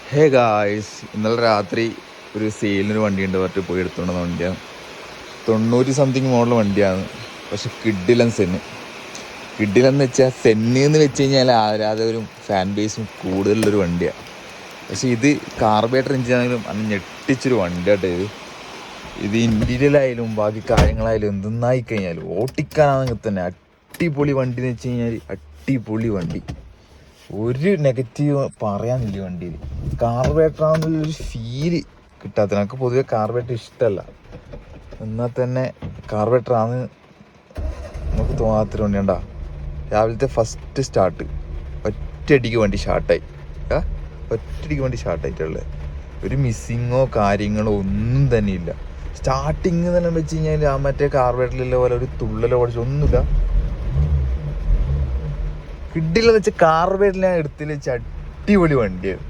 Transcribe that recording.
Hey guys, ഇന്നലെ രാത്രി ഒരു സെയിലിനൊരു വണ്ടിയുണ്ട് പറഞ്ഞിട്ട് പോയി എടുത്തുകൊണ്ടുവന്ന വണ്ടിയാണ്. 90 സംതിങ് മോഡൽ വണ്ടിയാണ്. പക്ഷെ കിഡിലൻ കിഡിലെന്ന് വെച്ചാൽ സെന്ന് വെച്ച് കഴിഞ്ഞാൽ ആരാധകരും ഫാൻ ബേസും കൂടുതലുള്ളൊരു വണ്ടിയാണ്. പക്ഷെ ഇത് കാർബേറ്റർ എഞ്ചിനാണെങ്കിലും അന്ന് ഞെട്ടിച്ചൊരു വണ്ടിയാട്ടെ. ഇത് ഇൻറ്റീരിയലായാലും ബാക്കി കാര്യങ്ങളായാലും എന്തെന്നായി കഴിഞ്ഞാൽ ഓട്ടിക്കാനാണെങ്കിൽ തന്നെ അടിപൊളി വണ്ടി എന്ന് വെച്ച് കഴിഞ്ഞാൽ അടിപൊളി വണ്ടി. ഒരു നെഗറ്റീവ് പറയാനില്ല വണ്ടിയിൽ. കാർബേറ്ററാണെന്നുള്ളൊരു ഫീല് കിട്ടാത്ത, എനിക്ക് പൊതുവെ കാർബേറ്റർ ഇഷ്ടമല്ല, എന്നാൽ തന്നെ കാർബേറ്ററാണ് നമുക്ക് തോന്നാത്തൊരു വണ്ടി. ഉണ്ടാ രാവിലത്തെ ഫസ്റ്റ് സ്റ്റാർട്ട് ഒറ്റയടിക്ക് വണ്ടി സ്റ്റാർട്ടായിട്ടുള്ളത്. ഒരു മിസ്സിങ്ങോ കാര്യങ്ങളോ ഒന്നും തന്നെ ഇല്ല. സ്റ്റാർട്ടിങ് തന്നെ വെച്ച് കഴിഞ്ഞാൽ ആ മറ്റേ കാർബേറ്ററിലുള്ള പോലെ ഒരു തുള്ളലോ ഒന്നുമില്ല. കിഡിലെന്ന് വെച്ചാൽ കാർബേറ്ററിൽ ഞാൻ എടുത്തിൽ വെച്ച് അടിപൊളി വണ്ടിയാണ്.